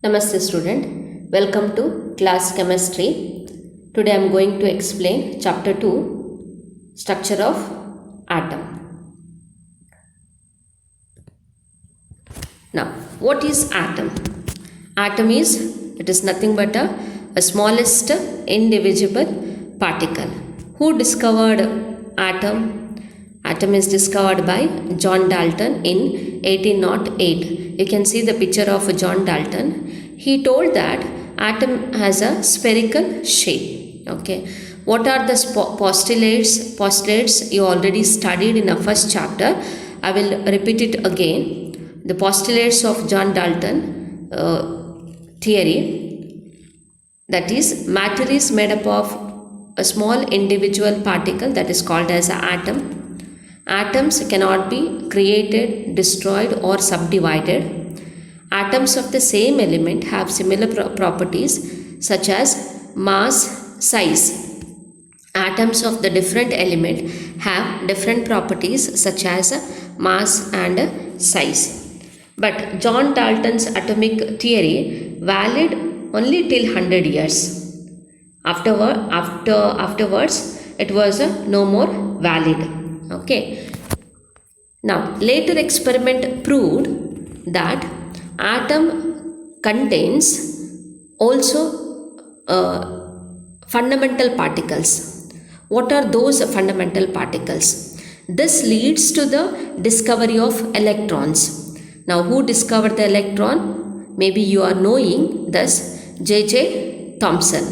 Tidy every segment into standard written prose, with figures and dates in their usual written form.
Namaste student, welcome to class chemistry. Today I am going to explain chapter 2, structure of atom. Now, what is atom? Atom is nothing but a smallest indivisible particle. Who discovered atom? Atom is discovered by John Dalton in 1808. You can see the picture of John Dalton. He told that atom has a spherical shape. Okay. What are the postulates? Postulates you already studied in the first chapter. I will repeat it again. The postulates of John Dalton theory, that is, matter is made up of a small individual particle that is called as an atom. Atoms cannot be created, destroyed or subdivided. Atoms of the same element have similar properties such as mass, size. Atoms of the different element have different properties such as mass and size. But John Dalton's atomic theory valid only till 100 years. Afterwards, it was no more valid. Okay. Now, later experiment proved that atom contains also fundamental particles. What are those fundamental particles? This leads to the discovery of electrons. Now, who discovered the electron? Maybe you are knowing this, J.J. Thomson,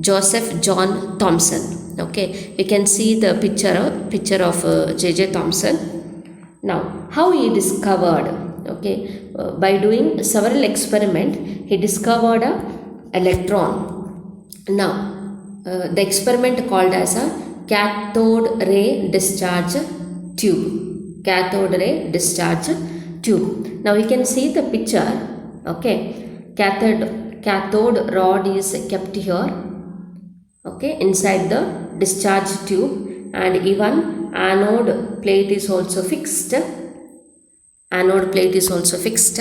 Joseph John Thomson. Okay, you can see the picture of J.J. Thomson. Now, how he discovered? Okay, by doing several experiments, he discovered a electron. Now, the experiment called as a cathode ray discharge tube. Cathode ray discharge tube. Now, you can see the picture. Okay, cathode rod is kept here. Okay, inside the discharge tube, and even anode plate is also fixed. Anode plate is also fixed.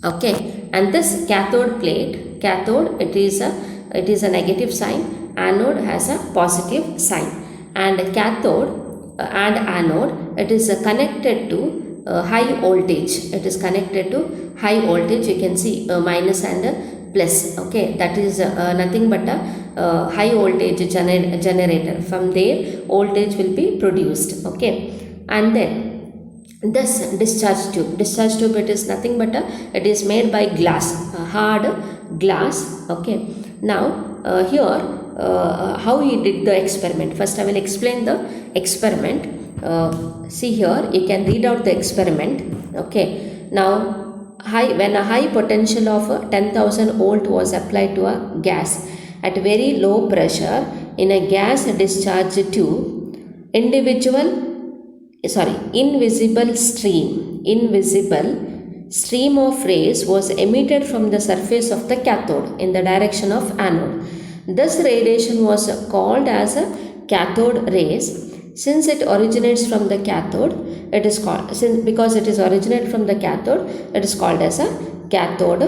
Okay, and this cathode plate, it is a negative sign, anode has a positive sign, and cathode and anode, it is connected to high voltage. It is connected to high voltage. You can see minus and plus. Okay, that is nothing but a high voltage generator. From there voltage will be produced. Okay, and then this discharge tube, it is nothing but it is made by glass, hard glass. Okay, now here how he did the experiment. First I will explain the experiment. See here, you can read out the experiment. Okay, now when a high potential of 10,000 volt was applied to a gas at very low pressure in a gas discharge tube, invisible stream of rays was emitted from the surface of the cathode in the direction of anode. This radiation was called as a cathode rays. Since it originates from the cathode, it is called, because it is originated from the cathode, it is called as a cathode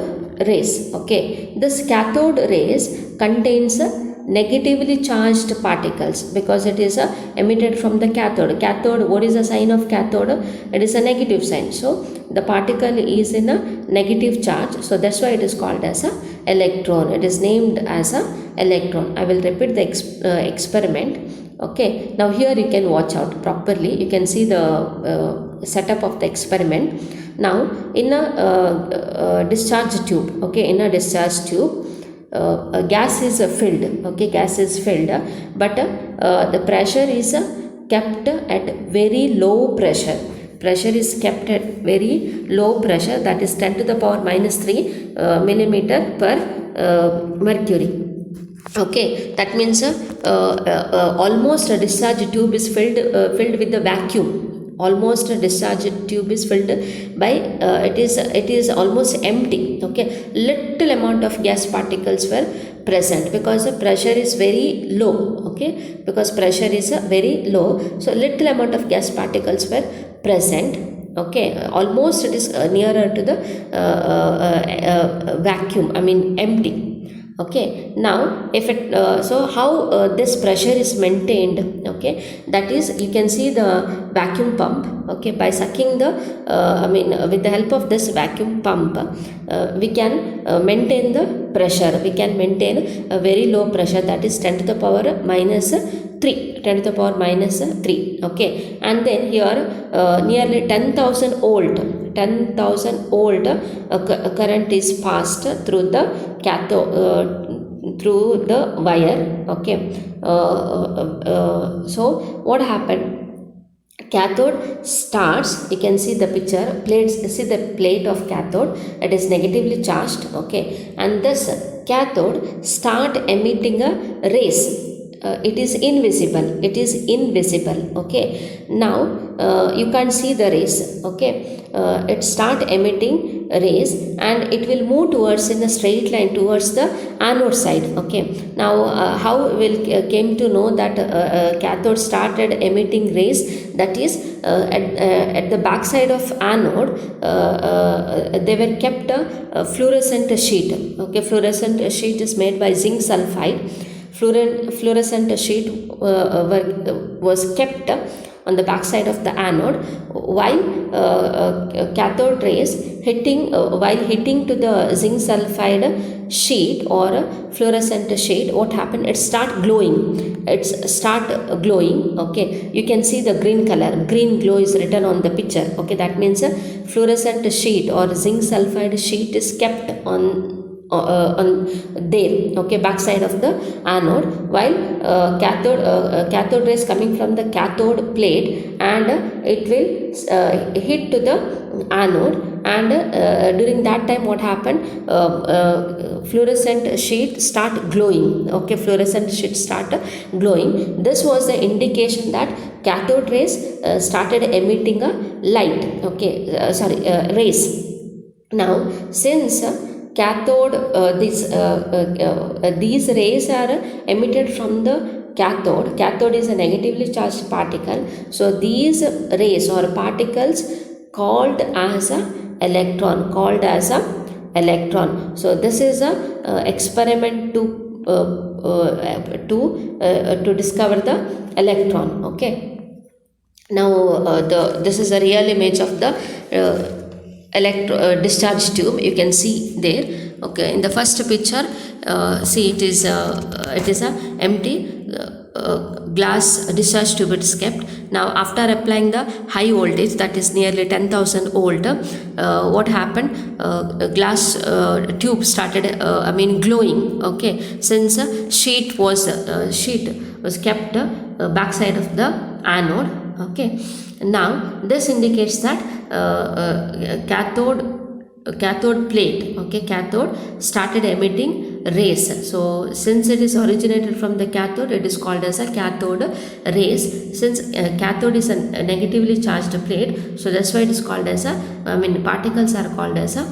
rays. Okay, this cathode rays contains negatively charged particles because it is emitted from the cathode. Cathode, what is the sign of cathode? It is a negative sign. So the particle is in a negative charge. So that's why it is called as a electron. It is named as a electron. I will repeat the experiment. Okay, now here you can watch out properly. You can see the setup of the experiment. Now in a discharge tube, okay, in a discharge tube, a gas is filled. Okay, gas is filled, but the pressure is kept at very low pressure. Pressure is kept at very low pressure, that is 10 to the power minus 3 millimeter per mercury. Okay, that means almost a discharge tube is filled with the vacuum. Almost a discharge tube is filled by it is almost empty. Okay, little amount of gas particles were present because the pressure is very low. Okay, because pressure is very low, so little amount of gas particles were present. Okay, almost it is nearer to the vacuum, I mean empty. Okay, now if it so how this pressure is maintained? Okay, that is, you can see the vacuum pump. Okay, by sucking the with the help of this vacuum pump, we can maintain the pressure. We can maintain a very low pressure, that is 10 to the power minus 3, 10 to the power minus 3. Okay, and then here nearly 10,000 volt, 10,000 volt current is passed through the cathode, through the wire. Okay, so what happened? Cathode starts, you can see the picture, plates, see the plate of cathode, it is negatively charged. Okay, and this cathode start emitting a rays. It is invisible, it is invisible. Okay, now you can't see the rays. Okay, it start emitting rays and it will move towards in a straight line towards the anode side. Okay, now how will came to know that cathode started emitting rays? That is, at the back side of anode, they were kept a fluorescent sheet. Okay, fluorescent sheet is made by zinc sulfide. Fluorescent sheet was kept on the back side of the anode, while cathode rays while hitting to the zinc sulfide sheet or fluorescent sheet, what happened? It start glowing. Okay, you can see the green color, green glow is written on the picture. Okay, that means a fluorescent sheet or zinc sulfide sheet is kept on there. Okay, back side of the anode, while cathode rays coming from the cathode plate, and it will hit to the anode, and during that time what happened? Fluorescent sheet start glowing. Okay, fluorescent sheet start glowing. This was the indication that cathode rays started emitting a light. Okay, rays. Now since cathode, these rays are emitted from the cathode. Cathode is a negatively charged particle, so these rays or particles called as a electron, so this is a experiment to discover the electron. Okay, now this is a real image of the discharge tube. You can see there. Okay, in the first picture, see it is a empty glass discharge tube is kept. Now after applying the high voltage, that is nearly 10,000 volt, what happened? Glass tube started glowing. Okay, since sheet was kept backside of the anode. Okay, now this indicates that cathode plate, okay, cathode started emitting rays. So since it is originated from the cathode, it is called as a cathode rays. Since cathode is a negatively charged plate, so that's why it is called as a particles are called as a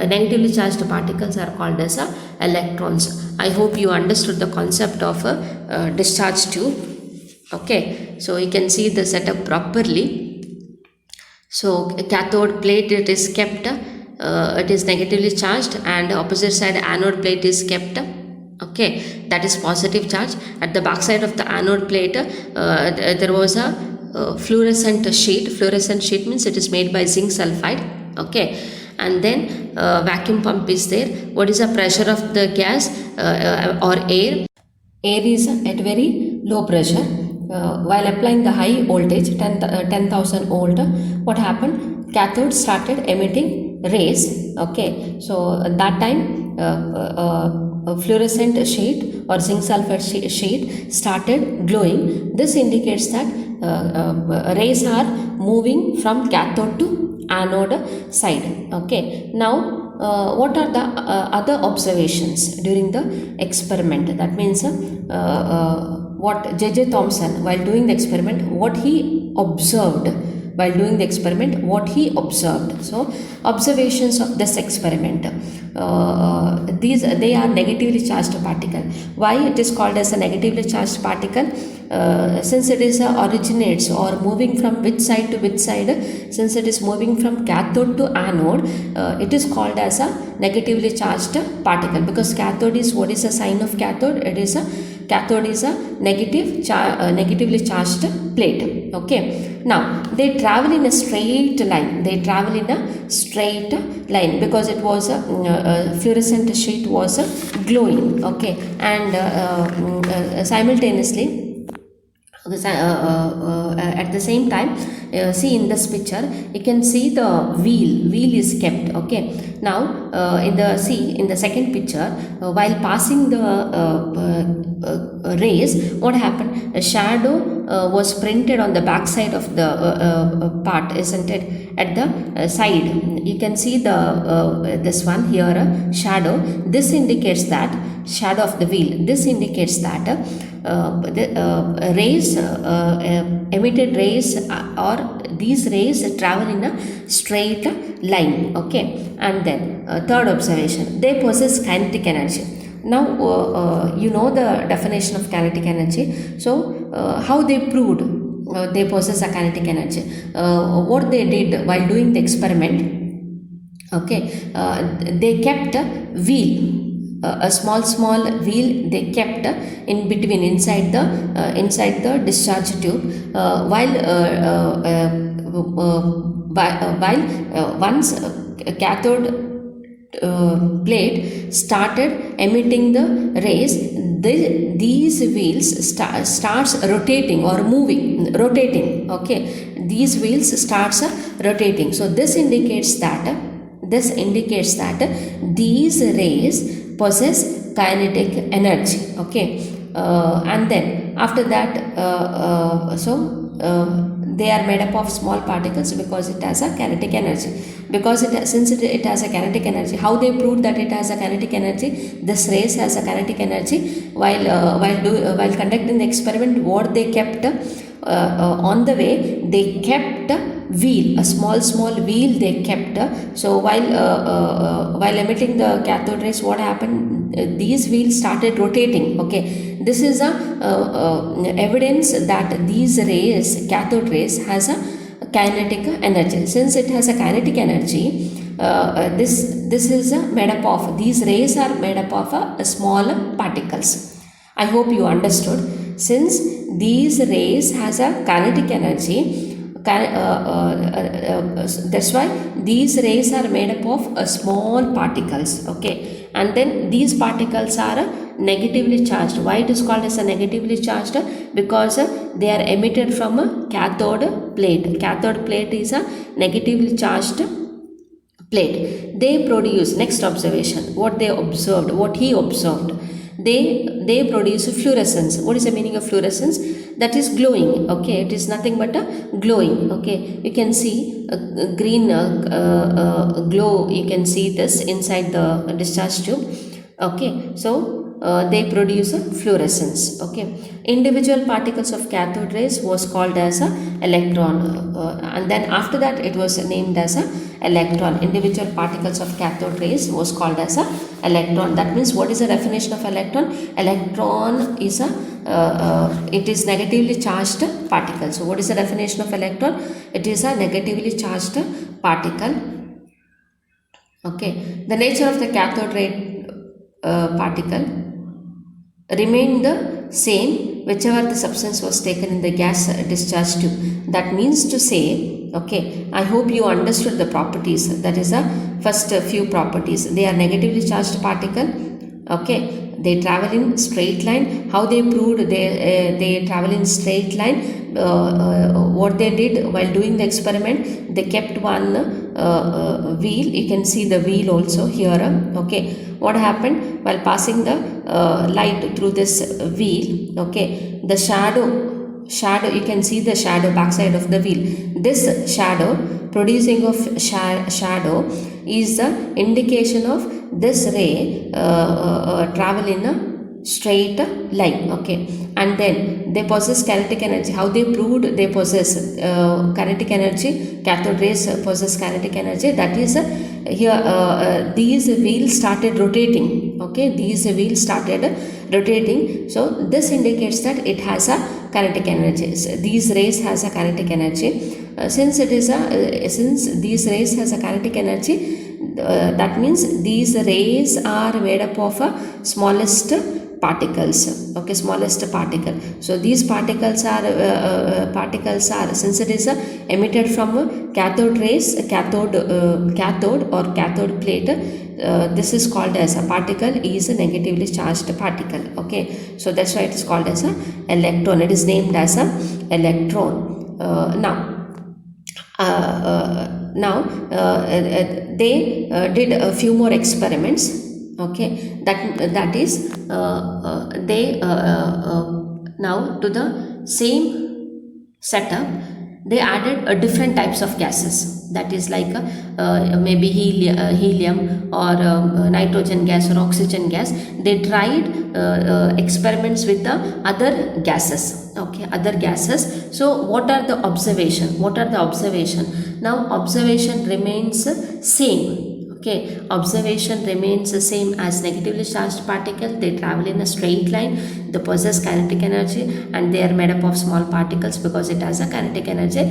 negatively charged particles are called as electrons. I hope you understood the concept of a discharge tube. Okay, so you can see the setup properly. So cathode plate, it is kept, it is negatively charged, and opposite side anode plate is kept. Okay, that is positive charge. At the back side of the anode plate, there was a fluorescent sheet. Fluorescent sheet means it is made by zinc sulfide. Okay, and then vacuum pump is there. What is the pressure of the gas or air? Air is at very low pressure. While applying the high voltage, 10,000 volt, what happened? Cathode started emitting rays. Okay, so at that time a fluorescent sheet or zinc sulfide sheet started glowing. This indicates that rays are moving from cathode to anode side. Okay, now what are the other observations during the experiment? That means what J.J. Thomson, while doing the experiment, what he observed, while doing the experiment, what he observed. So observations of this experiment, these they are negatively charged particle. Why it is called as a negatively charged particle? Since it is originates or moving from which side to which side, since it is moving from cathode to anode, it is called as a negatively charged particle, because cathode is, what is the sign of cathode? It is a cathode is a negatively charged plate. Okay, now they travel in a straight line. They travel in a straight line because it was a fluorescent sheet was glowing. Okay, and simultaneously, at the same time, see in this picture you can see the wheel is kept. Okay, now in the second picture, while passing the rays, what happened? A shadow was printed on the back side of the part, isn't it? At the side you can see the this one here, shadow. This indicates that shadow of the wheel. This indicates that the rays, emitted rays, or these rays travel in a straight line. Okay, and then third observation, they possess kinetic energy. Now you know the definition of kinetic energy. So how they proved they possess a kinetic energy? What they did while doing the experiment, okay, they kept a wheel, a small wheel they kept in between, inside the discharge tube, while once cathode plate started emitting the rays, these wheels starts rotating or rotating. Okay, these wheels starts rotating. So this indicates that these rays possess kinetic energy. Okay, and then after that, they are made up of small particles because it has a kinetic energy. Since it has a kinetic energy, how they proved that it has a kinetic energy? This rays has a kinetic energy. While conducting the experiment, what they kept on the way, they kept wheel, a small wheel they kept. So while emitting the cathode rays, what happened? These wheels started rotating. Okay, this is a evidence that these rays, cathode rays, has a kinetic energy. Since it has a kinetic energy, this is made up of, these rays are made up of small particles. I hope you understood. Since these rays has a kinetic energy, that's why these rays are made up of small particles. Okay, and then these particles are negatively charged. Why it is called as a negatively charged? Because they are emitted from a cathode plate. Cathode plate is a negatively charged plate. They produce, next observation, what he observed, they produce fluorescence. What is the meaning of fluorescence? That is glowing. Okay, it is nothing but a glowing. Okay, you can see a green glow. You can see this inside the discharge tube. Okay, so they produce a fluorescence. Okay, individual particles of cathode rays was called as a electron, and then after that it was named as a electron. Individual particles of cathode rays was called as a electron. That means, what is the definition of electron? Electron is it is negatively charged particle. So what is the definition of electron? It is a negatively charged particle. Okay, the nature of the cathode ray particle remained the same whichever the substance was taken in the gas discharge tube. That means to say, okay, I hope you understood the properties. That is the first few properties. They are negatively charged particle. Okay, they travel in straight line. How they proved they travel in straight line? What they did while doing the experiment, they kept one wheel. You can see the wheel also here. Okay, what happened while passing the light through this wheel? Okay, the shadow, you can see the shadow backside of the wheel. This shadow, producing of shadow, is the indication of this ray travel in a straight line. Okay, and then they possess kinetic energy. How they proved they possess kinetic energy? Cathode rays possess kinetic energy. That is here these wheels started rotating. Okay, these wheels started rotating. So this indicates that it has a kinetic energy. So these rays has a kinetic energy. Since these rays has a kinetic energy, that means these rays are made up of smallest particles. Okay, smallest particle. So these particles are since it is emitted from cathode rays, cathode or cathode plate. This is called as a particle is a negatively charged particle. Okay, so that's why it is called as a electron. It is named as a electron. They did a few more experiments. Okay, that is they now to the same setup they added different types of gases, that is like maybe helium or nitrogen gas or oxygen gas. They tried experiments with the other gases. Okay, other gases. So what are the observation? Now observation remains same. Okay, observation remains the same as negatively charged particle. They travel in a straight line. They possess kinetic energy and they are made up of small particles because it has a kinetic energy.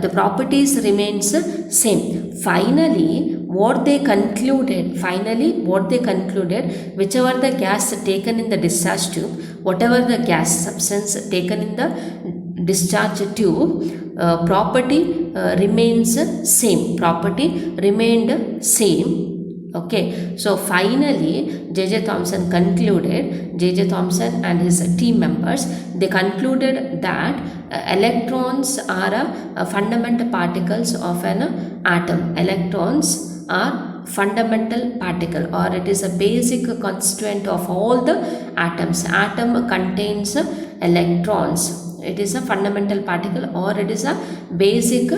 The properties remains same. Finally, what they concluded, whichever the gas taken in the discharge tube, whatever the gas substance taken in the discharge tube, property remains same. Property remained same. Okay, so finally J.J. Thomson and his team members, they concluded that electrons are fundamental particles of an atom. Electrons are fundamental particle, or it is a basic constituent of all the atoms. Atom contains electrons. It is a fundamental particle or it is a basic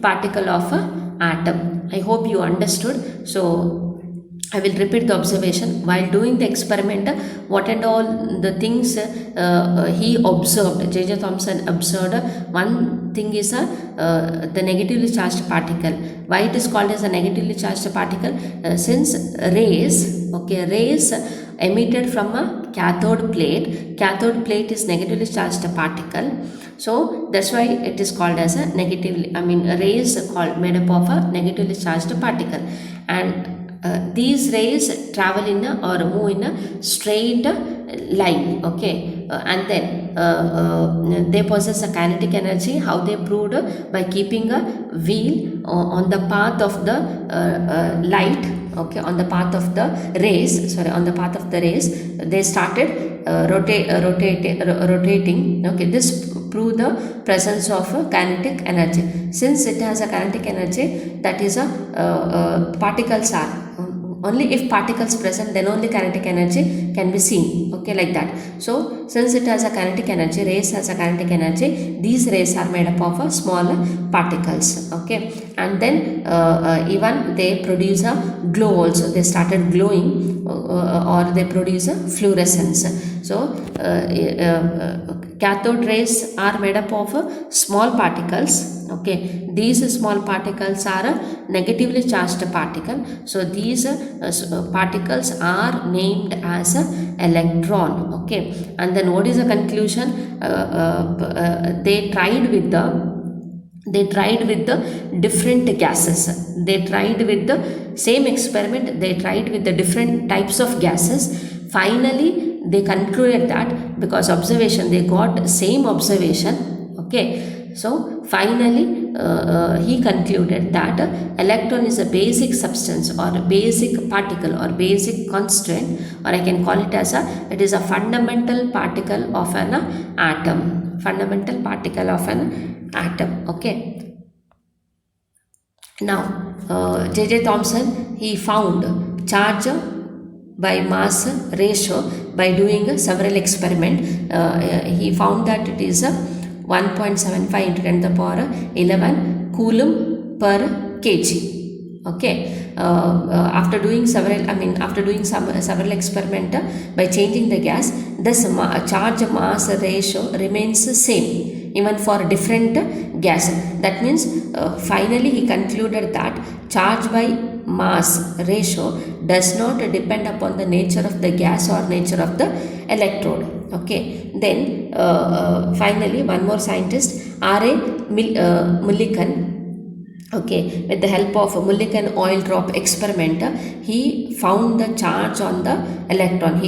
particle of a atom. I hope you understood. So I will repeat the observation. While doing the experiment, what and all the things he observed, J.J. Thomson observed. One thing is the negatively charged particle. Why it is called as a negatively charged particle? Since rays emitted from a cathode plate is negatively charged particle. So that's why it is called as a rays made up of a negatively charged particle. And these rays travel in or move in a straight line. Okay, and then they possess a kinetic energy. How they proved? By keeping a wheel on the path of the light. Okay, on the path of the rays. They started rotating. Okay, this prove the presence of kinetic energy. Since it has a kinetic energy, that is particles are only if particles present, then only kinetic energy can be seen. Okay, like that. So since it has a kinetic energy, rays has a kinetic energy, these rays are made up of small particles. Okay, and then even they produce a glow also. They started glowing or they produce a fluorescence. So cathode rays are made up of small particles. Okay, these small particles are negatively charged particle. So these particles are named as electron. Okay, and then what is the conclusion? They tried with the different gases. They tried with the same experiment. They tried with the different types of gases. Finally, they concluded that because observation, they got same observation. Okay, so finally he concluded that electron is a basic substance or a basic particle or basic constituent, or I can call it as it is a fundamental particle of an atom. Fundamental particle of an atom. Okay. Now J.J. Thomson, he found charge by mass ratio by doing several experiments. He found that it is 1.75 into 10 to the power 11 coulomb per kg. Okay, after doing several experiment by changing the gas, this charge mass ratio remains same even for different gas. That means finally he concluded that charge by mass ratio does not depend upon the nature of the gas or nature of the electrode. Okay, then finally one more scientist, R.A. Mulliken. Okay, with the help of a Mulliken oil drop experiment, he found the charge on the electron.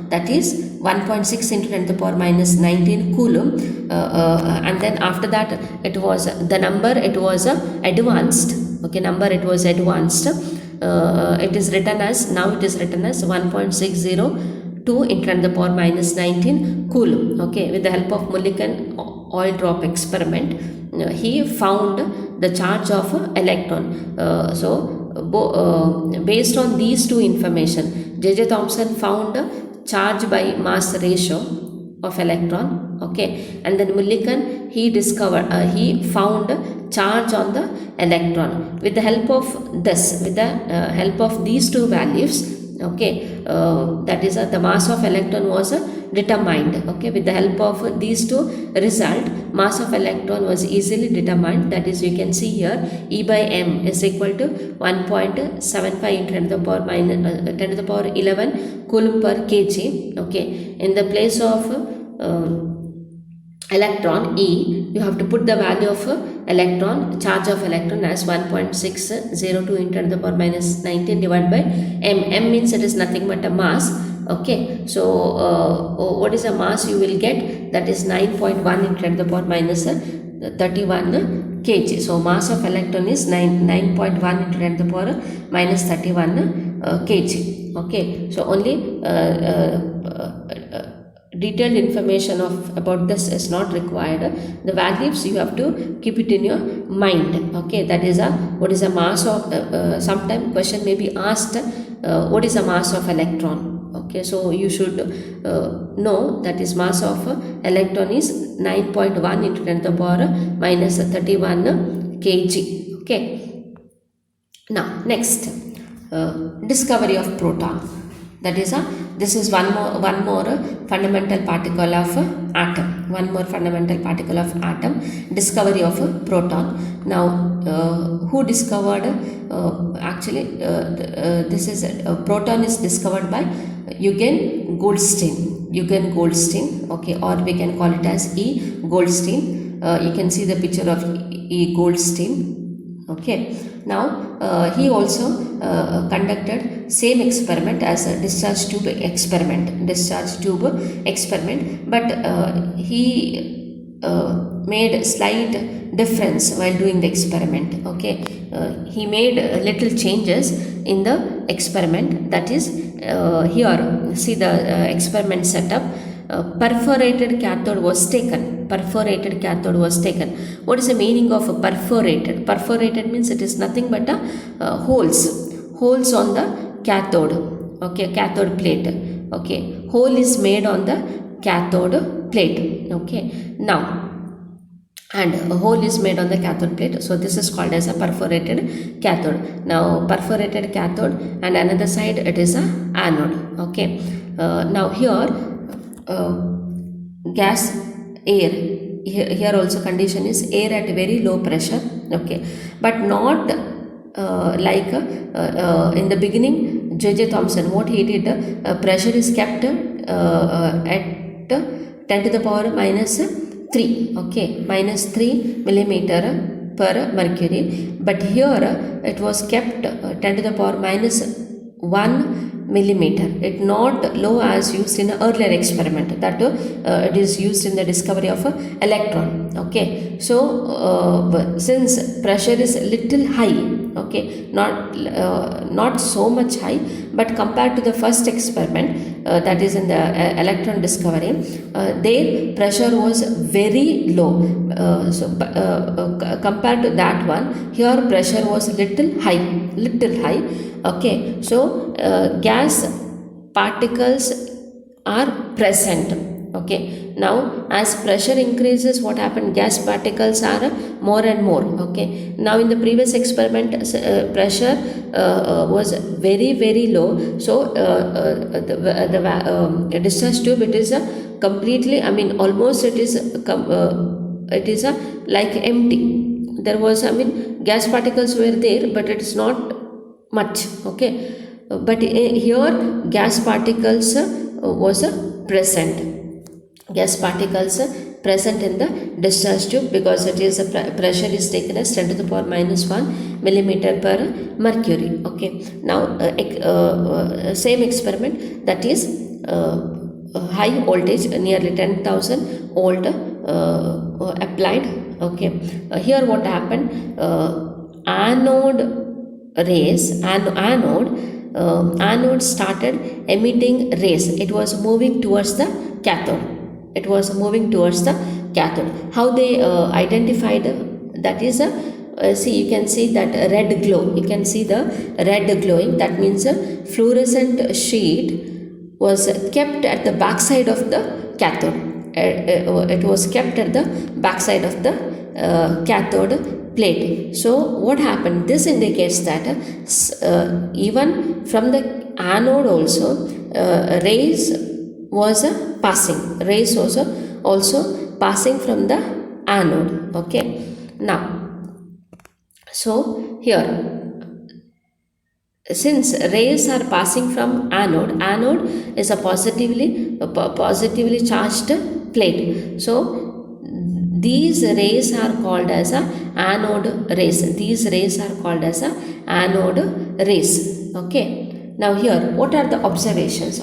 That is 1.6 into 10 to the power minus 19 coulomb. And then after that, it was advanced. Okay, it was advanced. It is written as 1.602 into 10 to the power minus 19 coulomb. Okay, with the help of Mulliken oil drop experiment, he found the charge of electron. Based on these two information, J.J. Thomson found charge by mass ratio of electron. Okay, and then Mulliken he found charge on the electron. With the help of these two values, okay, that is the mass of electron was determined. Okay, with the help of these two result, mass of electron was easily determined. That is, you can see here, E by m is equal to 1.75 into 10 to the power 10 to the power 11 coulomb per kg. Okay, in the place of electron E, you have to put the value of charge of electron as 1.602 into 10 to the power minus 19 divided by m. M means it is nothing but a mass. Okay, so what is the mass you will get? That is 9.1 into 10 to the power minus 31 kg. So mass of electron is 9.1 into 10 to the power minus 31 kg. Okay, so only detailed information about this is not required. The values you have to keep it in your mind. Okay, that is what is the mass of sometime question may be asked, what is the mass of electron? Okay, so you should know that is mass of electron is 9.1 into 10 to the power minus 31 kg. Okay, now next, discovery of proton. That is this is one more fundamental particle of atom. Discovery of proton. Now, who discovered? This is proton is discovered by Eugen Goldstein. Okay, or we can call it as E. Goldstein. You can see the picture of E. Goldstein. Okay, now he also conducted same experiment as a discharge tube experiment, but he made slight difference while doing the experiment. Okay, he made little changes in the experiment. That is, here see the experiment setup. Perforated cathode was taken. What is the meaning of perforated? Perforated means it is nothing but holes on the cathode. Okay, cathode plate. Okay, hole is made on the cathode plate. Okay, now, and a hole is made on the cathode plate. So this is called as a perforated cathode. Now, perforated cathode, and another side it is a anode. Okay, now here gas, air, here also condition is air at very low pressure. Okay, but not like in the beginning J.J. Thomson, what he did, pressure is kept at 10 to the power minus 3. Okay, minus 3 millimeter per mercury, but here it was kept 10 to the power minus 1 millimeter. It not low as used in earlier experiment, that it is used in the discovery of electron. Okay, so since pressure is little high, okay, not so much high, but compared to the first experiment, that is in the electron discovery, their pressure was very low. Compared to that one, here pressure was little high. Okay, so gas particles are present. Okay, now as pressure increases, what happened? Gas particles are more and more. Okay, now in the previous experiment, pressure was very low, so the discharge tube, it is a completely, I mean almost it is a like empty. There was, I mean, gas particles were there, but it is not much. Okay, but here gas particles was present. Gas particles present in the discharge tube, because it is pressure is taken as 10 to the power minus 1 millimeter per mercury. Okay, now same experiment, that is high voltage, nearly 10,000 volt applied. Okay, here what happened? Anode rays and anode started emitting rays. It was moving towards the cathode. It was moving towards the cathode. How they identified? That is see, you can see that red glow. You can see the red glowing. That means a fluorescent sheet was kept at the backside of the cathode. It was kept at the backside of the cathode plate. So what happened? This indicates that even from the anode also rays was passing. Rays was also passing from the anode. Okay, now so here, since rays are passing from anode is a positively charged plate. So these rays are called as a anode rays. These rays are called as a anode rays. Okay. Now here, what are the observations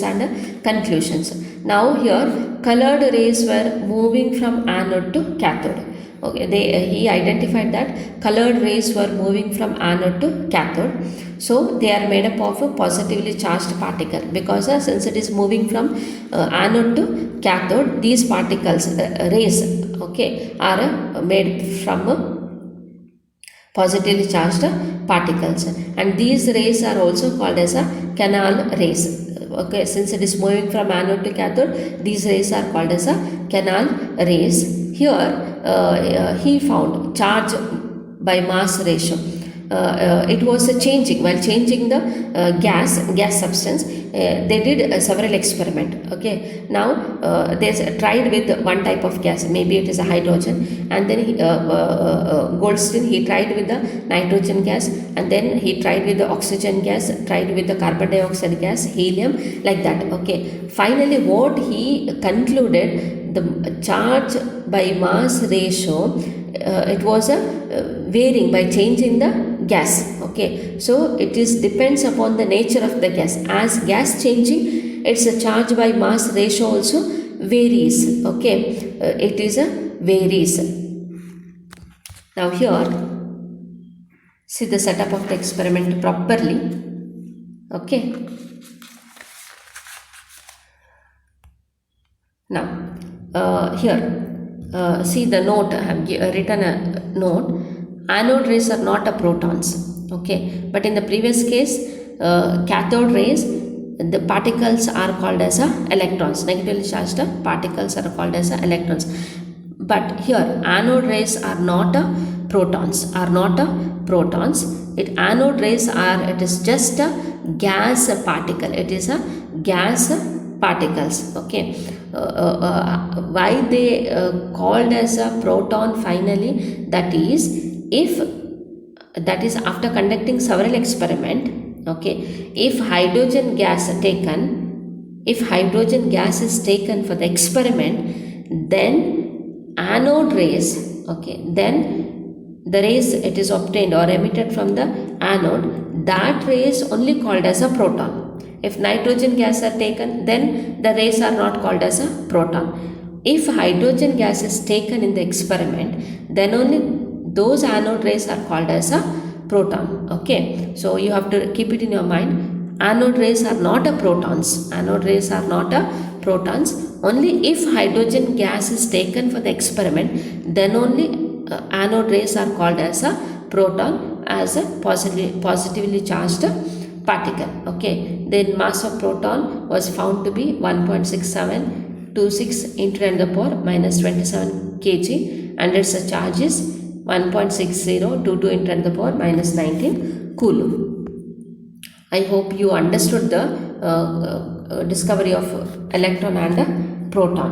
and conclusions? Now here, colored rays were moving from anode to cathode. Okay, he identified that colored rays were moving from anode to cathode. So they are made up of a positively charged particle, because since it is moving from anode to cathode, these particles, rays, okay, are made from positively charged particles, and these rays are also called as a canal rays. Okay, since it is moving from anode to cathode, these rays are called as a canal rays. Here he found charge by mass ratio. It was changing while changing the gas substance. They did several experiment. Okay, now they tried with one type of gas, maybe it is a hydrogen, and then Goldstein, he tried with the nitrogen gas, and then he tried with the oxygen gas, tried with the carbon dioxide gas, helium, like that. Okay, finally what he concluded, the charge by mass ratio, it was varying by changing the gas. Okay, so it is depends upon the nature of the gas. As gas changing, its charge by mass ratio also varies. Okay, it is varies. Now here, see the setup of the experiment properly. Okay, now here, see the note. I have written a note. Anode rays are not protons. Okay, but in the previous case, cathode rays, the particles are called as electrons. Negatively charged particles are called as electrons. But here, anode rays are not protons. Anode rays are, it is just a gas particle. It is a gas particles. Okay, why they called as a proton finally? That is, if that is after conducting several experiment. Okay, if hydrogen gas is taken for the experiment, then anode rays, okay, then the rays it is obtained or emitted from the anode, that ray is only called as a proton. If nitrogen gas are taken, then the rays are not called as a proton. If hydrogen gas is taken in the experiment, then only those anode rays are called as a proton. Okay, so you have to keep it in your mind. Anode rays are not a protons. Only if hydrogen gas is taken for the experiment, then only anode rays are called as a proton, as a positively charged particle. Okay, then mass of proton was found to be 1.67 26 into 10 to the power minus 27 kg, and its charge is 1.6022 into 10 to the power minus 19 coulomb. I hope you understood the discovery of electron and proton.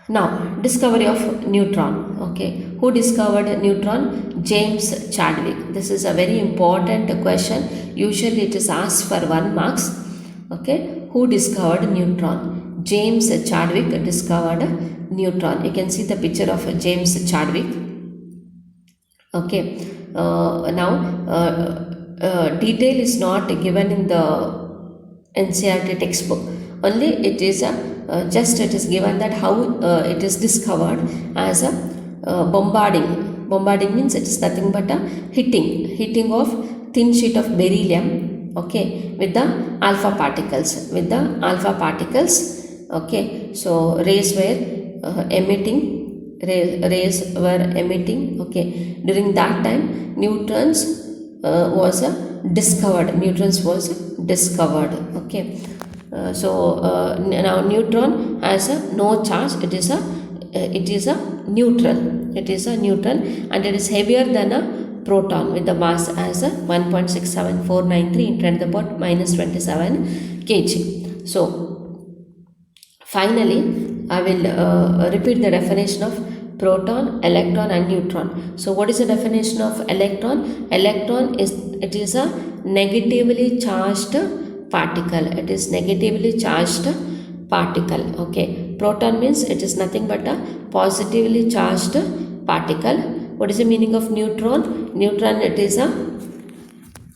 Now, discovery of neutron. Okay, who discovered neutron? James Chadwick. This is a very important question. Usually it is asked for 1 marks. Okay, who discovered neutron? James Chadwick discovered neutron. You can see the picture of James Chadwick. Okay, detail is not given in the NCERT textbook. Only it is it is given that how it is discovered as a bombarding. Bombarding means it is nothing but a hitting of thin sheet of beryllium, okay, with the alpha particles. Okay, so rays were emitting. Okay, during that time neutrons was discovered. Okay, now neutron has no charge. It is a neutral, and it is heavier than a proton with the mass as a 1.67493 into 10 to the power minus 27 kg. So finally I will repeat the definition of proton, electron and neutron. So what is the definition of electron? Electron is a negatively charged particle. It is negatively charged particle. Okay, proton means it is nothing but a positively charged particle. What is the meaning of neutron? Neutron, it is a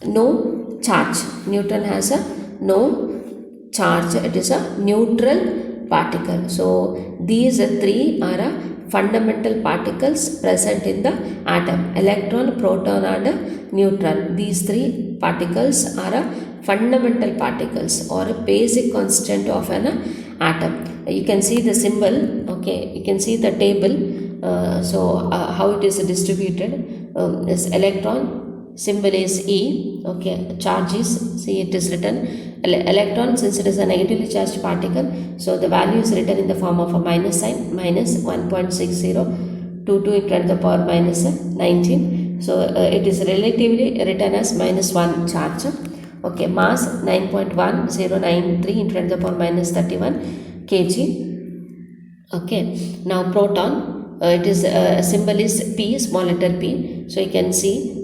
no charge. Neutron has a no charge. It is a neutral particle. So these three are fundamental particles present in the atom: electron, proton and neutron. These three particles are fundamental particles or a basic constant of an atom. You can see the symbol. Okay, you can see the table. How it is distributed. This electron symbol is E. Okay, charge is, see, it is written electron, since it is a negatively charged particle, so the value is written in the form of a minus sign, minus 1.6022 into 10 to the power minus 19. So it is relatively written as minus 1 charge. Okay, mass 9.1093 into 10 to the power minus 31 kg. Okay, now proton, it is symbol is P, small letter P. So you can see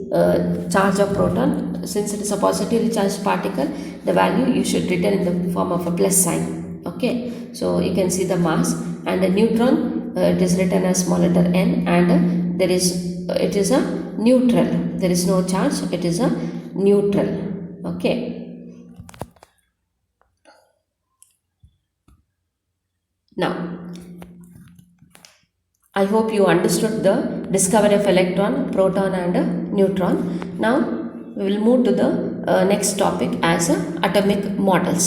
charge of proton, since it is a positively charged particle, the value you should written in the form of a plus sign. Okay, so you can see the mass. And a neutron, it is written as small letter n, and it is a neutral. There is no charge, it is a neutral. Okay, now I hope you understood the discovery of electron, proton and neutron. Now we will move to the next topic as atomic models.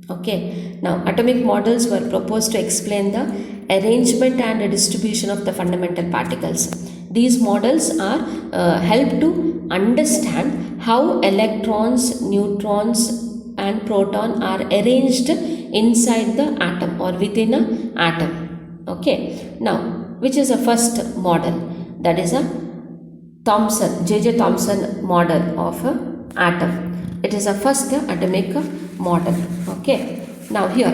Okay, now atomic models were proposed to explain the arrangement and distribution of the fundamental particles. These models are help to understand how electrons, neutrons and proton are arranged inside the atom or within an atom. Okay, now which is the first model? That is a J.J. Thomson model of an atom. It is a first atomic model. Okay, now here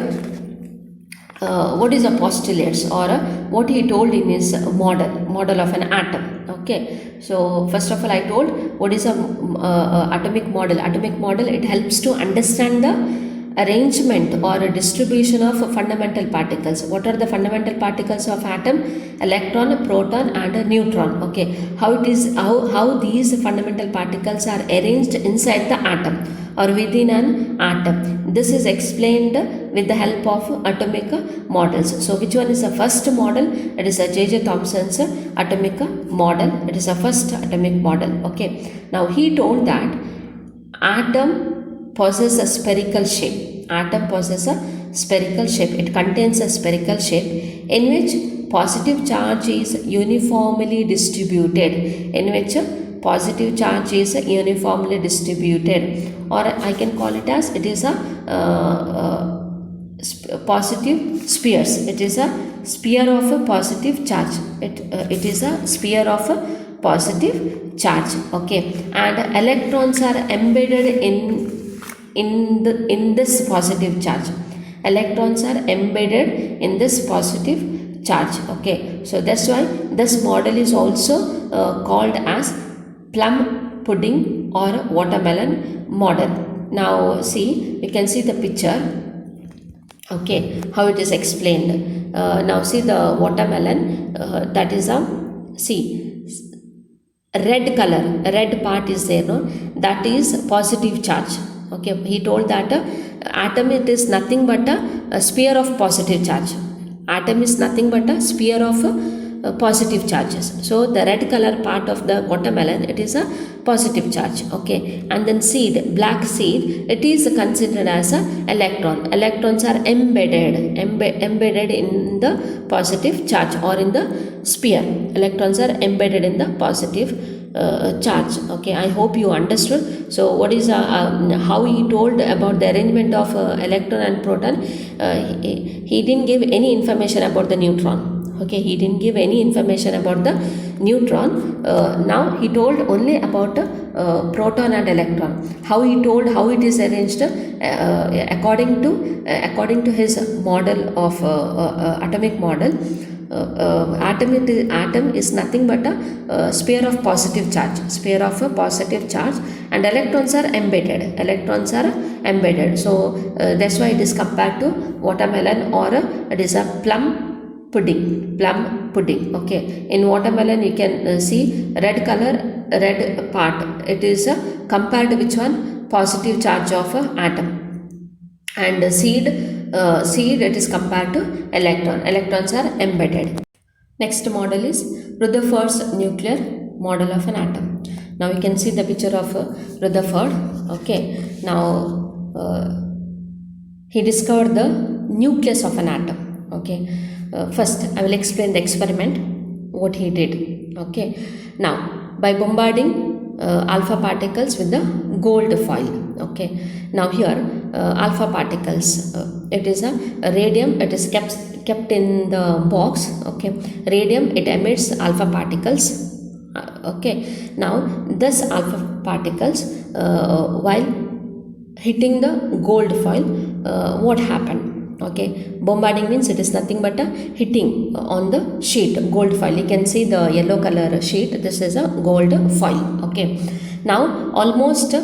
what is the postulates or what he told in his model of an atom. Okay, so first of all I told what is a atomic model. Atomic model, it helps to understand the arrangement or a distribution of fundamental particles. What are the fundamental particles of atom? Electron, proton and a neutron. Okay, how these fundamental particles are arranged inside the atom or within an atom. This is explained with the help of atomic models. So which one is the first model? It is a J.J. Thomson's atomic model. It is a first atomic model. Okay, now he told that atom possesses a spherical shape. Atom possesses a spherical shape. It contains a spherical shape in which positive charge is uniformly distributed. Or I can call it as it is a positive spheres. It is a sphere of a positive charge. It is a sphere of a positive charge. Okay, and electrons are embedded in this positive charge. Electrons are embedded in this positive charge. Okay, so that's why this model is also called as plum pudding or watermelon model. Now see, you can see the picture. Okay, how it is explained. Now see the watermelon, that is a, see, red color, red part is there, no, that is positive charge. Okay, he told that atom, it is nothing but a sphere of positive charge. Atom is nothing but a sphere of positive charges. So the red color part of the watermelon, it is a positive charge. Okay, and then seed, black seed, it is considered as a electron. Electrons are embedded in the positive charge or in the sphere. Electrons are embedded in the positive charge. Okay, I hope you understood. So what is how he told about the arrangement of electron and proton. He didn't give any information about the neutron. Okay, he didn't give any information about the neutron. Now he told only about proton and electron. How he told how it is arranged according to his model of atomic model. Atom is nothing but a sphere of positive charge, and electrons are embedded. So that's why it is compared to watermelon, or it is a plum pudding. Okay, in watermelon you can see red color, red part, it is compared to which one? Positive charge of atom. And seed, it is compared to electrons are embedded. Next model is Rutherford's nuclear model of an atom. Now you can see the picture of Rutherford. Okay, now he discovered the nucleus of an atom. Okay, first I will explain the experiment what he did. Okay, now by bombarding alpha particles with the gold foil. Okay, now here alpha particles, it is a radium, it is kept in the box. Okay, radium, it emits alpha particles. Okay, now this alpha particles while hitting the gold foil, what happened? Okay, bombarding means it is nothing but a hitting on the sheet, gold foil. You can see the yellow color sheet, this is a gold foil. Okay, now almost the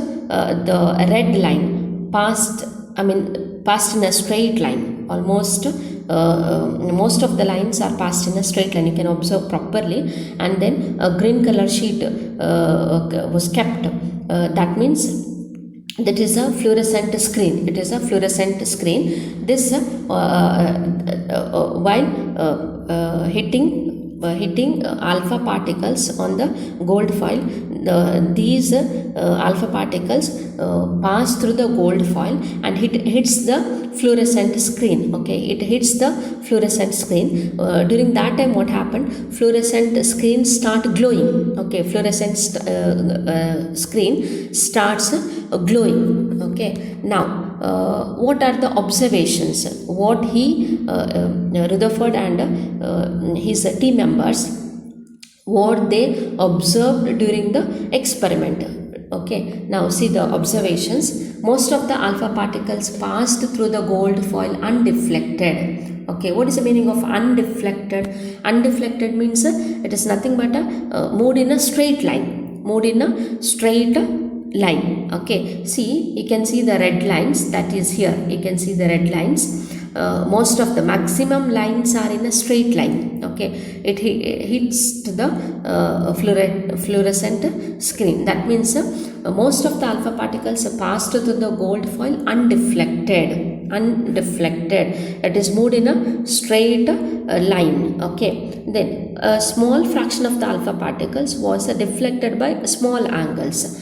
red line passed in a straight line. Almost most of the lines are passed in a straight line, you can observe properly. And then a green color sheet was kept. That means that is a fluorescent screen. It is a fluorescent screen. This while hitting alpha particles on the gold foil, these alpha particles pass through the gold foil and hits the fluorescent screen. Okay, it hits the fluorescent screen. During that time, what happened? Fluorescent screen start glowing. Okay, fluorescent screen starts glowing. Okay, now what are the observations? What he Rutherford and his team members, what they observed during the experiment. Okay, now see the observations. Most of the alpha particles passed through the gold foil undeflected. Okay, what is the meaning of undeflected? Undeflected means it is nothing but moved in a straight line. Okay, see, you can see the red lines, that is here, you can see the red lines. Most of the maximum lines are in a straight line. Okay, it hits to the fluorescent screen. That means most of the alpha particles passed through the gold foil undeflected. It is moved in a straight line. Okay, then a small fraction of the alpha particles was deflected by small angles.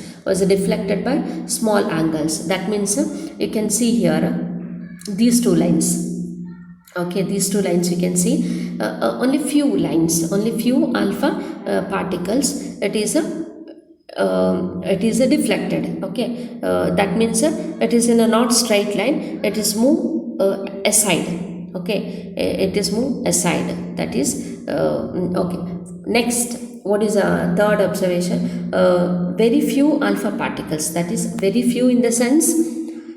That means you can see here these two lines. Okay, these two lines you can see only few alpha particles, it is deflected. Okay, that means it is in a not straight line, it is moved aside. Okay, it is moved aside. That is okay. Next, what is a third observation? Very few alpha particles, that is very few in the sense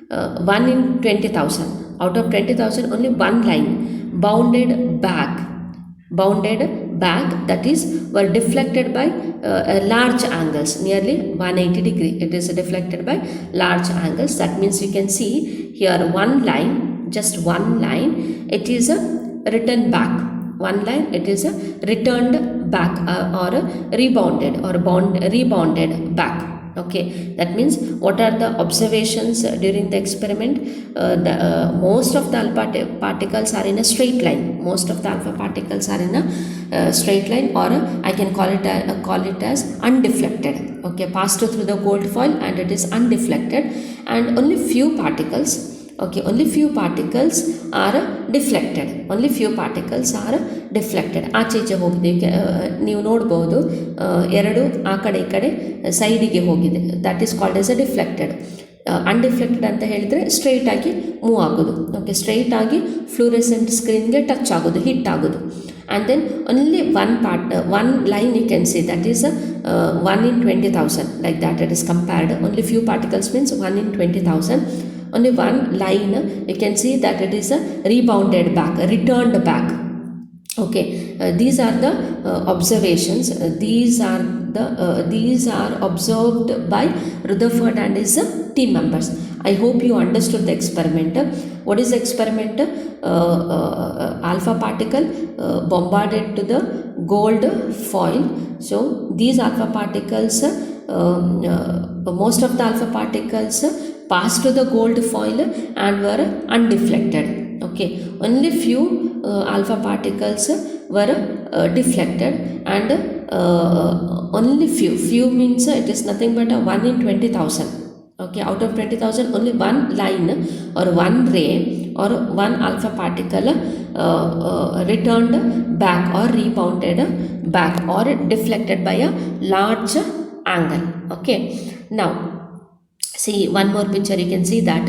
1 in 20,000. Out of 20,000, only one line bounded back, that is were deflected by large angles, nearly 180 degree. It is deflected by large angles. That means you can see here one line, just one line, it is a return back. One line, it is a returned back or a rebounded back. Okay, that means what are the observations during the experiment? Most of the alpha particles are in a straight line. Most of the alpha particles are in a straight line, or I can call it as undeflected. Okay, passed through the gold foil and it is undeflected, and only few particles, okay, only few particles are deflected. Only few particles are deflected. ಆಚೆ ಹೋಗಿದೆ, ನೀವು ನೋಡ್ಬೋದು, ಎರಡು ಆ ಕಡೆ ಈ ಕಡೆ ಸೈಡಿಗೆ ಹೋಗಿದೆ. That is called as a deflected. Undeflected ಅಂತ ಹೇಳಿದರೆ ಸ್ಟ್ರೈಟ್ ಆಗಿ ಮೂವ್ ಆಗೋದು. ಓಕೆ, ಸ್ಟ್ರೈಟ್ ಆಗಿ ಫ್ಲೂರೆಸೆಂಟ್ ಸ್ಕ್ರೀನ್ಗೆ ಟಚ್ ಆಗೋದು, ಹಿಟ್ ಆಗೋದು. And then only one line you can see, that is 1 in 20,000, like that it is compared. Only few particles means 1 in 20,000. Only one line you can see that it is a rebounded back, returned back. Okay, these are the observations. These are observed by Rutherford and his team members. I hope you understood the experiment. What is the experiment? Alpha particle bombarded to the gold foil. So these alpha particles, most of the alpha particles passed to the gold foil and were undeflected. Okay, only few alpha particles were deflected, and only few means it is nothing but 1 in 20,000. Okay, out of 20,000, only one line or one ray or one alpha particle returned back or rebounded back or deflected by a large angle. Okay, now see one more picture. You can see that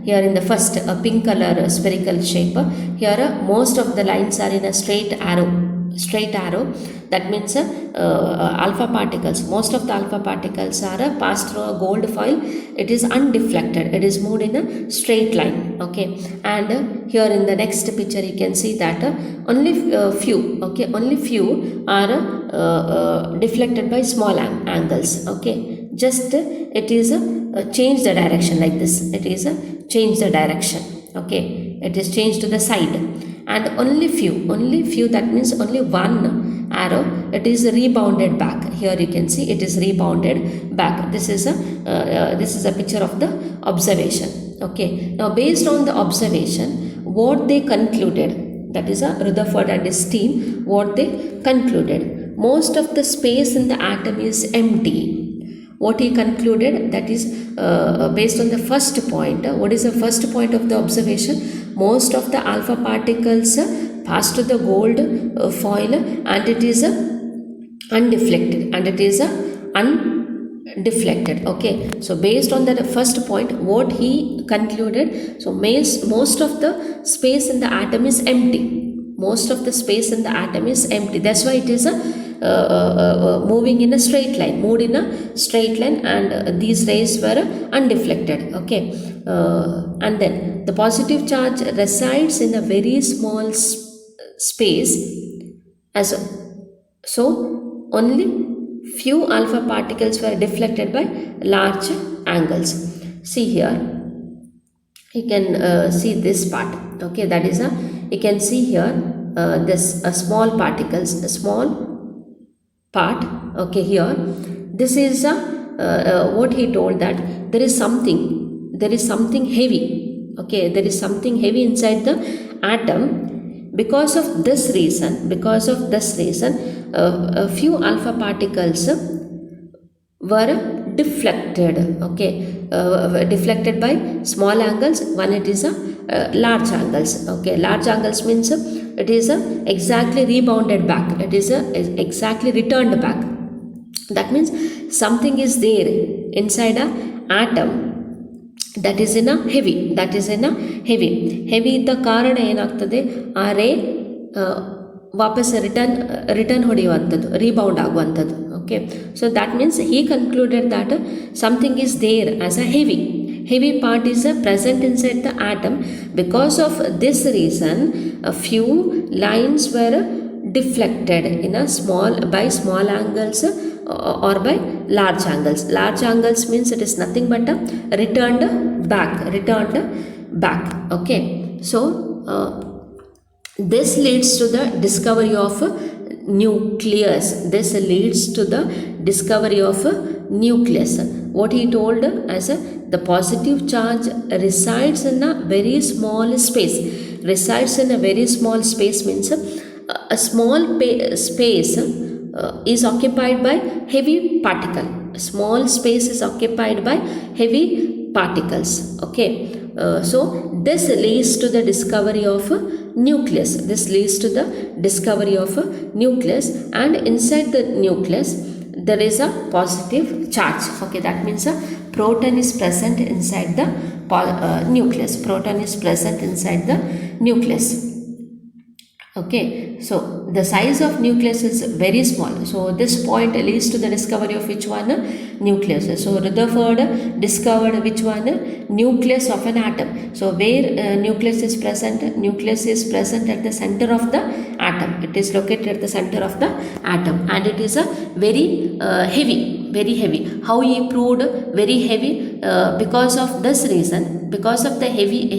here in the first pink color spherical shape, here most of the lines are in a straight arrow. That means alpha particles, most of the alpha particles are passed through a gold foil. It is undeflected, it is moved in a straight line. Okay, and here in the next picture you can see that only few are deflected by small angles. Okay, just it is change the direction like this. It is change the direction. Okay, it is changed to the side, and only few, that means only one arrow, it is rebounded back. Here you can see it is rebounded back. This is a picture of the observation. Okay, now based on the observation, what they concluded, that is Rutherford and his team, what they concluded, most of the space in the atom is empty. What he concluded, that is based on the first point. What is the first point of the observation? Most of the alpha particles pass to the gold foil and it is undeflected, Okay, so based on that first point, what he concluded, so most of the space in the atom is empty. Most of the space in the atom is empty. That's why it is moving in a straight line, and these rays were undeflected. Okay, and then the positive charge resides in a very small space, so only few alpha particles were deflected by large angles. See here, you can see this part. Okay, that is you can see here this small particles, a small part. Okay, here this is what he told, that there is something heavy. Okay, there is something heavy inside the atom. Because of this reason, a few alpha particles were deflected. Okay, deflected by small angles. One, it is large angles. Okay, large angles means it is exactly rebounded back. It is exactly returned back. That means something is there inside a atom that is in a heavy ಇದ್ದ ಕಾರಣ ಏನಾಗ್ತದೆ, ಆ ray ವಾಪಸ್ return ಹೊಡೆಯುವಂಥದ್ದು, rebound ಆಗುವಂಥದ್ದು. Okay, so that means he concluded that something is there as a heavy part is present inside the atom. Because of this reason, a few lines were deflected in a by small angles or by large angles. Large angles means it is nothing but returned back. Okay, so this leads to the discovery of nucleus. What he told as the positive charge resides in a very small space. Means a small space is occupied by heavy particle. Small space is occupied by heavy particles. Okay, so this leads to the discovery of nucleus. And inside the nucleus there is a positive charge. Okay, that means a proton is present inside the nucleus. Okay, so the size of nucleus is very small. So this point leads to the discovery of which one? Nucleus. So Rutherford discovered which one? Nucleus of an atom. So where nucleus is present? Nucleus is present at the center of the atom. It is located at the center of the atom, and it is a very heavy. How he proved very heavy? Because of this reason, because of the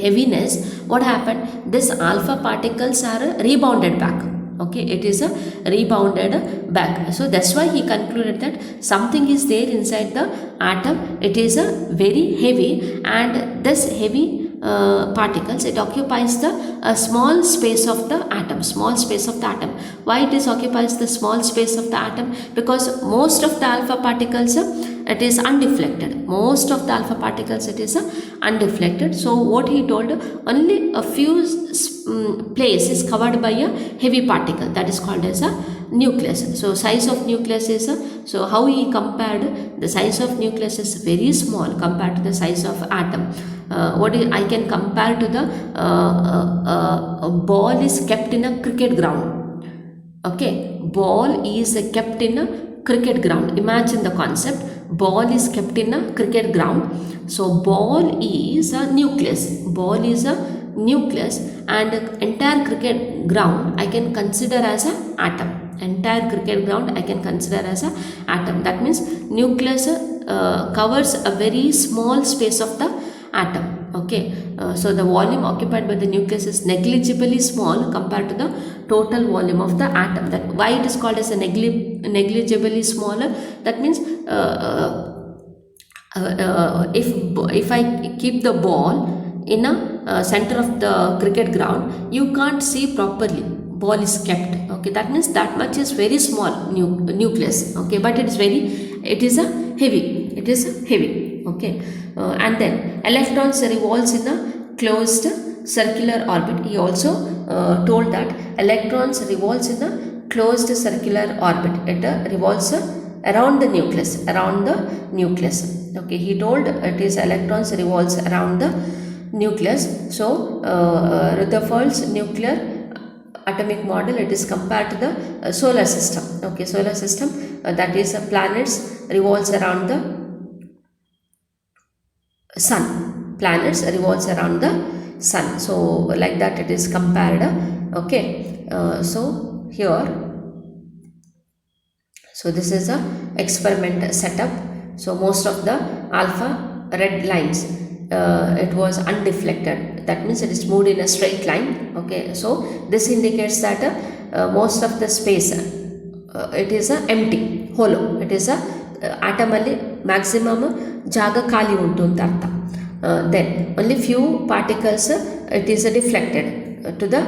heaviness, what happened? This alpha particles are rebounded back. Okay, it is a rebounded back. So that's why he concluded that something is there inside the atom. It is a very heavy, and this heavy particles, it occupies the small space of the atom. Why it is occupies the small space of the atom? Because most of the alpha particles it is undeflected. So what he told, only a few place is covered by a heavy particle, that is called as a nucleus. So size of nucleus is so how he compared, the size of nucleus is very small compared to the size of atom. I can compare to the a ball is kept in a cricket ground. Okay, ball is kept in a cricket ground. Imagine the concept. Ball is kept in a cricket ground. So ball is a nucleus. And entire cricket ground I can consider as an atom. That means nucleus covers a very small space of the atom. Okay, so the volume occupied by the nucleus is negligibly small compared to the total volume of the atom. That why it is called as a negligibly smaller? That means if I keep the ball in a center of the cricket ground, you can't see properly. Ball is kept. Okay, that means that much is very small nucleus. Okay, but it is a heavy. Okay, and then electrons revolves in a closed circular orbit. He also told that electrons revolves in a closed circular orbit. It revolves around the nucleus. Okay, he told it is electrons revolves around the nucleus. So Rutherford's nuclear atomic model, it is compared to the solar system. Okay, solar system, that is planets revolves around the sun. So like that it is compared. Okay, so here, so this is a experiment setup. So most of the alpha red lines, it was undeflected. That means it is moved in a straight line. Okay, so this indicates that most of the space it is a empty, hollow. It is a atom alli maximum jaga khali untu anta artha. Then only few particles it is deflected to the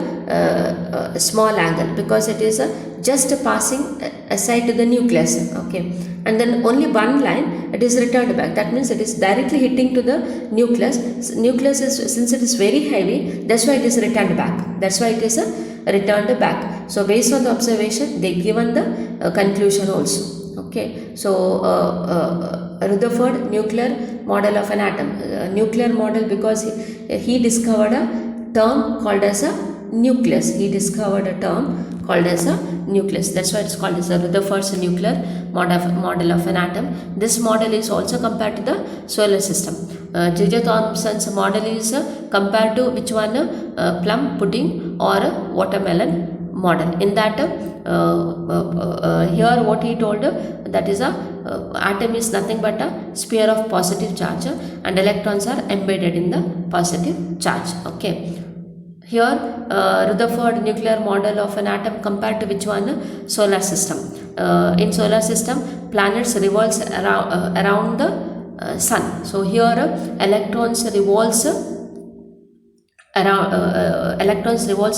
small angle, because it is just passing aside to the nucleus. Okay, and then only one line it is returned back. That means it is directly hitting to the nucleus. Nucleus is, since it is very heavy, that's why it is returned back. So based on the observation, they given the conclusion also. Okay, so Rutherford nuclear model of an atom. Nuclear model because he discovered a term called as a nucleus. He discovered a term called as a nucleus. That's why it's called as the Rutherford's nuclear model of an atom. This model is also compared to the solar system. J.J. Thomson's model is compared to which one? Plum pudding or watermelon model. In that, here what he told, that is atom is nothing but a sphere of positive charge and electrons are embedded in the positive charge. Okay. Here Rutherford nuclear model of an atom compared to which one? Solar system. In solar system, planets revolves around the sun. So here electrons revolves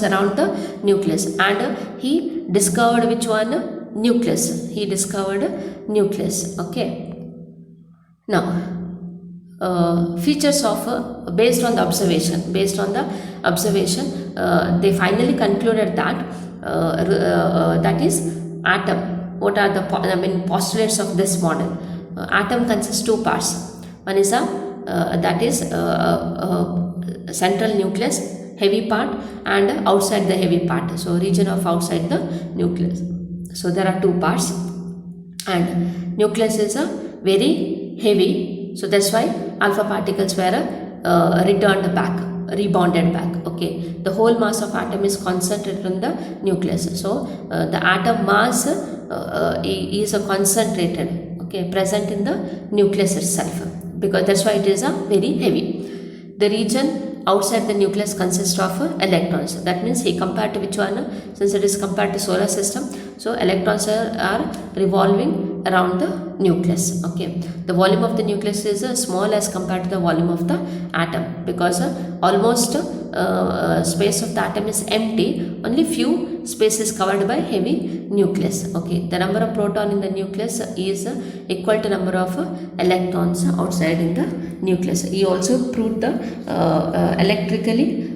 around the nucleus, and he discovered which one? Nucleus. He discovered nucleus. Okay. Now features of based on the observation, they finally concluded that that is atom. What are the postulates of this model? Atom consists two parts. One is that is central nucleus, heavy part, and outside the heavy part, so region of outside the nucleus. So there are two parts, and nucleus is very heavy, so that's why alpha particles were rebounded back. Okay, the whole mass of atom is concentrated in the nucleus. So the atom mass is concentrated, okay, present in the nucleus itself, because that's why it is very heavy. The region outside the nucleus consists of electrons. That means he compared to which one? Since it is compared to solar system, so electrons are revolving around the nucleus. Okay, the volume of the nucleus is small as compared to the volume of the atom, because almost space of the atom is empty, only few space is covered by heavy nucleus. Okay, the number of proton in the nucleus is equal to number of electrons outside in the nucleus. He also proved the electrically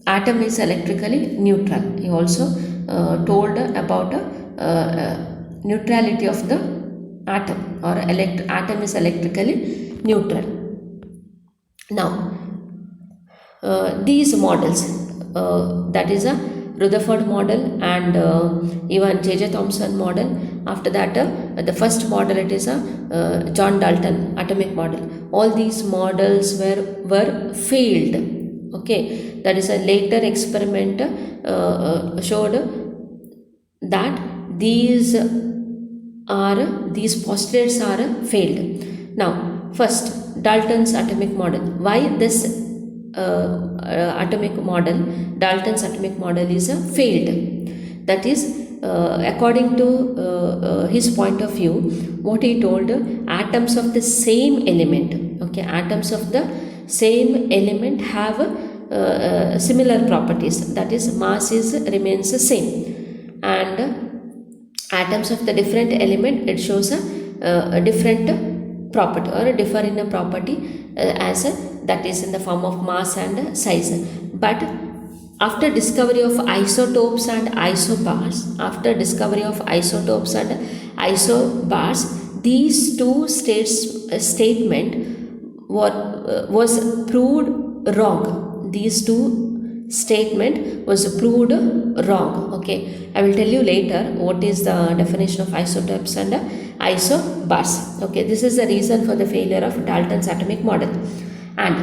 atom is electrically neutral. He also told about neutrality of the atom, or atom is electrically neutral. Now these models, that is a Rutherford model and even J.J. Thomson model. After that the first model, it is a John Dalton atomic model. All these models were failed. Okay, that is a later experiment showed that these postulates are failed. Now first, Dalton's atomic model. Why this atomic model, Dalton's atomic model, is failed? That is, according to his point of view, what he told, atoms of the same element, okay, atoms of the same element have similar properties. That is, mass remains the same, and atoms of the different element, it shows a different property, or differ in a property that is in the form of mass and size. But after discovery of isotopes and isobars, these two statement was proved wrong. These two statement was proved wrong. Okay, I will tell you later what is the definition of isotopes and isobars. Okay, this is the reason for the failure of Dalton's atomic model. And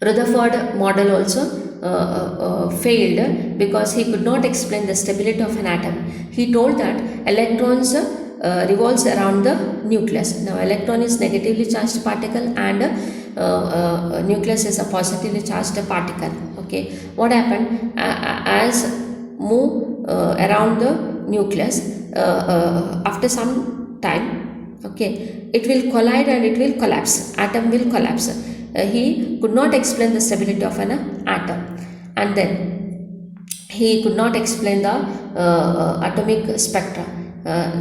Rutherford model also failed because he could not explain the stability of an atom. He told that electrons revolves around the nucleus. Now electron is negatively charged particle and nucleus is a positively charged particle. Okay, what happened? As move around the nucleus, after some time, okay, it will collide and it will collapse. Atom will collapse. He could not explain the stability of an atom, and then he could not explain the atomic spectra.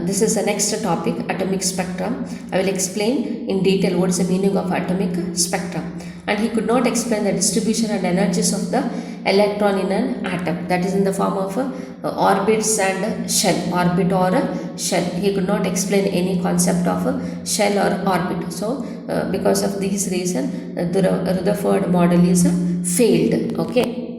This is the next topic, atomic spectrum. I will explain in detail what is the meaning of atomic spectrum. And he could not explain the distribution and energies of the electron in an atom, that is in the form of orbits and shell, orbit or a shell. He could not explain any concept of a shell or orbit. So because of these reason, the Rutherford model is failed. Okay.